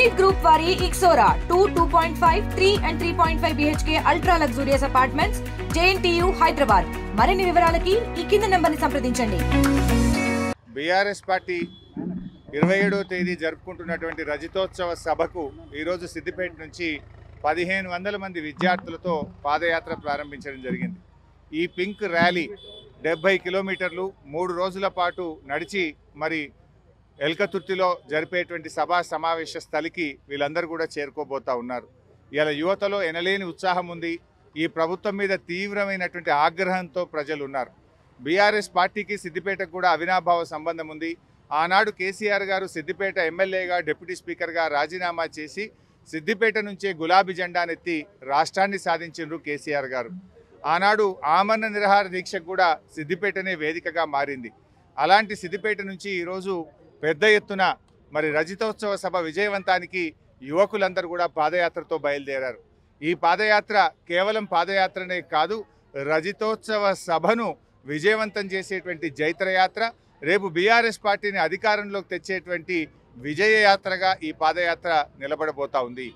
Elite Group వారి Ixora 2.5, 3 and 3.5 BHK ultra luxurious apartments JNTU Hyderabad. మరిన్ని వివరాలకి ఈ కింది నంబర్ని సంప్రదించండి. బీఆర్ఎస్ పార్టీ 27వ తేదీ జరుపుకుంటున్నటువంటి రజతోత్సవ సభకు ఈరోజు సిద్దిపేట నుంచి 1500 మంది విద్యార్థులతో పాదయాత్ర ప్రారంభించడం జరిగింది. ఈ పింక్ ర్యాలీ 70 కిలోమీటర్లు 3 రోజుల పాటు నడిచి మరి ఎల్కతుర్తిలో జరిపేటువంటి సభా సమావేశ స్థలికి వీళ్ళందరూ కూడా చేరుకోబోతా ఉన్నారు. ఇలా యువతలో ఎనలేని ఉత్సాహం ఉంది. ఈ ప్రభుత్వం మీద తీవ్రమైనటువంటి ఆగ్రహంతో ప్రజలు ఉన్నారు. బీఆర్ఎస్ పార్టీకి సిద్దిపేటకు కూడా అవినాభావ సంబంధం ఉంది. ఆనాడు కేసీఆర్ గారు సిద్దిపేట ఎమ్మెల్యేగా డిప్యూటీ స్పీకర్గా రాజీనామా చేసి సిద్దిపేట నుంచే గులాబీ జెండానెత్తి రాష్ట్రాన్ని సాధించారు కేసీఆర్ గారు. ఆనాడు ఆమరణ నిరాహార దీక్షకు కూడా సిద్దిపేటనే వేదికగా మారింది. అలాంటి సిద్దిపేట నుంచి ఈరోజు పెద్ద ఎత్తున మరి రజతోత్సవ సభ విజయవంతానికి యువకులందరూ కూడా పాదయాత్రతో బయలుదేరారు. ఈ పాదయాత్ర కేవలం పాదయాత్రనే కాదు, రజతోత్సవ సభను విజయవంతం చేసేటువంటి జైత్రయాత్ర, రేపు బీఆర్ఎస్ పార్టీని అధికారంలోకి తెచ్చేటువంటి విజయయాత్రగా ఈ పాదయాత్ర నిలబడబోతా ఉంది.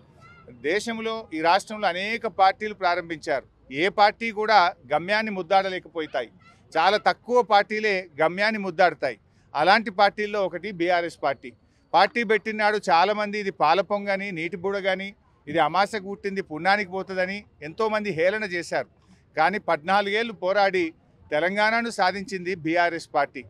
దేశంలో ఈ రాష్ట్రంలో అనేక పార్టీలు ప్రారంభించారు. ఏ పార్టీ కూడా గమ్యాన్ని ముద్దాడలేకపోతాయి. చాలా తక్కువ పార్టీలే గమ్యాన్ని ముద్దాడుతాయి. అలాంటి పార్టీల్లో ఒకటి బీఆర్ఎస్ పార్టీ. పార్టీ పెట్టినాడు చాలామంది ఇది పాలపొంగని, నీటి బుడగని, ఇది అమాసకు పుట్టింది పుణ్యానికి పోతుందని ఎంతోమంది హేళన చేశారు. కానీ 14 ఏళ్ళు పోరాడి తెలంగాణను సాధించింది బీఆర్ఎస్ పార్టీ.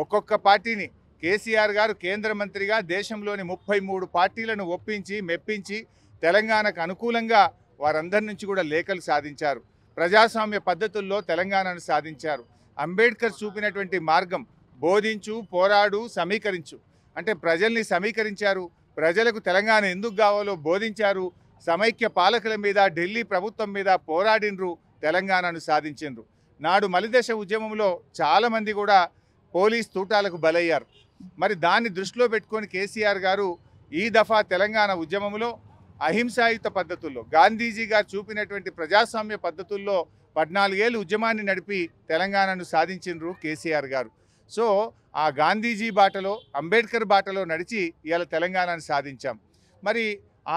ఒక్కొక్క పార్టీని కేసీఆర్ గారు కేంద్ర మంత్రిగా దేశంలోని 33 పార్టీలను ఒప్పించి మెప్పించి తెలంగాణకు అనుకూలంగా వారందరి నుంచి కూడా లేఖలు సాధించారు. ప్రజాస్వామ్య పద్ధతుల్లో తెలంగాణను సాధించారు. అంబేద్కర్ చూపినటువంటి మార్గం బోధించు, పోరాడు, సమీకరించు అంటే ప్రజల్ని సమీకరించారు. ప్రజలకు తెలంగాణ ఎందుకు కావాలో బోధించారు. సమైక్య పాలకుల మీద, ఢిల్లీ ప్రభుత్వం మీద పోరాడినరు, తెలంగాణను సాధించిండ్రు. నాడు మలిదశ ఉద్యమంలో చాలామంది కూడా పోలీస్ తూటాలకు బలయ్యారు. మరి దాన్ని దృష్టిలో పెట్టుకొని కేసీఆర్ గారు ఈ దఫా తెలంగాణ ఉద్యమంలో అహింసాయుత పద్ధతుల్లో గాంధీజీ గారు చూపినటువంటి ప్రజాస్వామ్య పద్ధతుల్లో 14 ఏళ్ళు ఉద్యమాన్ని నడిపి తెలంగాణను సాధించిండ్రు కేసీఆర్ గారు. సో ఆ గాంధీజీ బాటలో, అంబేద్కర్ బాటలో నడిచి ఇవాళ తెలంగాణను సాధించాం. మరి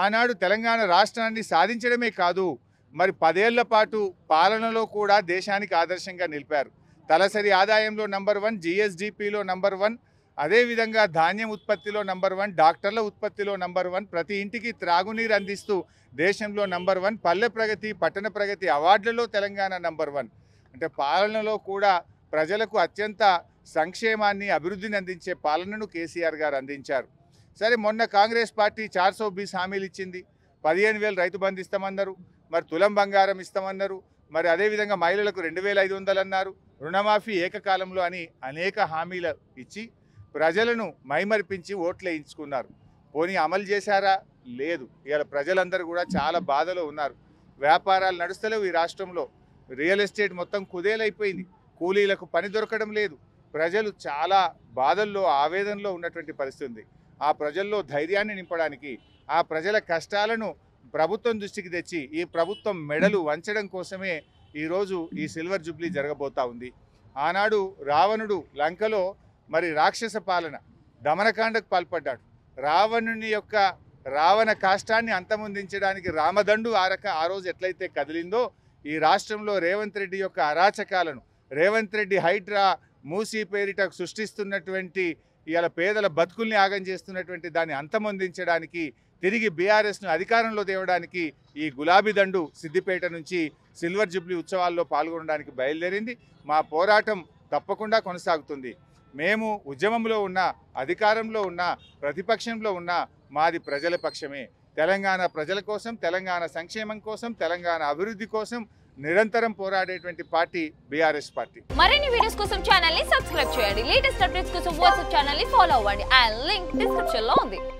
ఆనాడు తెలంగాణ రాష్ట్రాన్ని సాధించడమే కాదు, మరి 10 ఏళ్ల పాటు పాలనలో కూడా దేశానికి ఆదర్శంగా నిలిపారు. తలసరి ఆదాయంలో నంబర్ 1, జిఎస్డిపిలో నంబర్ 1, అదేవిధంగా ధాన్యం ఉత్పత్తిలో నంబర్ 1, డాక్టర్ల ఉత్పత్తిలో నంబర్ 1, ప్రతి ఇంటికి త్రాగునీరు అందిస్తూ దేశంలో నంబర్ 1, పల్లె ప్రగతి, పట్టణ ప్రగతి అవార్డులలో తెలంగాణ నంబర్ 1. అంటే పాలనలో కూడా ప్రజలకు అత్యంత సంక్షేమాన్ని, అభివృద్ధిని అందించే పాలనను కేసీఆర్ గారు అందించారు. సరే, మొన్న కాంగ్రెస్ పార్టీ 420 హామీలు ఇచ్చింది. 15,000 రైతు బంధు ఇస్తామన్నారు, మరి తులం బంగారం ఇస్తామన్నారు, మరి అదేవిధంగా మహిళలకు 2,500 అన్నారు, రుణమాఫీ ఏకకాలంలో అని అనేక హామీలు ఇచ్చి ప్రజలను మైమరిపించి ఓట్లు వేయించుకున్నారు. పోనీ అమలు చేశారా? లేదు. ఇవాళ ప్రజలందరూ కూడా చాలా బాధలో ఉన్నారు. వ్యాపారాలు నడుస్తలేవు ఈ రాష్ట్రంలో. రియల్ ఎస్టేట్ మొత్తం కుదేలైపోయింది. కూలీలకు పని దొరకడం లేదు. ప్రజలు చాలా బాధల్లో, ఆవేదనలో ఉన్నటువంటి పరిస్థితి ఉంది. ఆ ప్రజల్లో ధైర్యాన్ని నింపడానికి, ఆ ప్రజల కష్టాలను ప్రభుత్వం దృష్టికి తెచ్చి ఈ ప్రభుత్వం మెడలు వంచడం కోసమే ఈరోజు ఈ సిల్వర్ జూబ్లీ జరగబోతా ఉంది. ఆనాడు రావణుడు లంకలో మరి రాక్షస పాలన, దమనకాండకు పాల్పడ్డాడు. రావణుని యొక్క రావణ కాష్టాన్ని అంతమొందించడానికి రామదండు ఆ రోజు ఎట్లయితే కదిలిందో, ఈ రాష్ట్రంలో రేవంత్ రెడ్డి యొక్క అరాచకాలను, రేవంత్ రెడ్డి హైడ్రా మూసీ పేరిట సృష్టిస్తున్నటువంటి ఇవాళ పేదల బతుకుల్ని ఆగం చేస్తున్నటువంటి దాన్ని అంతమొందించడానికి, తిరిగి బీఆర్ఎస్ను అధికారంలో తేవడానికి ఈ గులాబీ దండు సిద్దిపేట నుంచి సిల్వర్ జూబ్లీ ఉత్సవాల్లో పాల్గొనడానికి బయలుదేరింది. మా పోరాటం తప్పకుండా కొనసాగుతుంది. మేము ఉద్యమంలో ఉన్నా, అధికారంలో ఉన్నా, ప్రతిపక్షంలో ఉన్నా మాది ప్రజల పక్షమే. తెలంగాణ ప్రజల కోసం, తెలంగాణ సంక్షేమం కోసం, తెలంగాణ అభివృద్ధి కోసం నిరంతరం పోరాడేటువంటి పార్టీ బీఆర్ఎస్ పార్టీ. మరిన్ని వీడియోస్ కోసం ఛానల్ ని సబ్స్క్రైబ్ చేయండి. లేటెస్ట్ అప్డేట్స్ కోసం వాట్సాప్ ఛానల్ ని ఫాలో అవ్వండి. ఆ లింక్ డిస్క్రిప్షన్ లో ఉంది.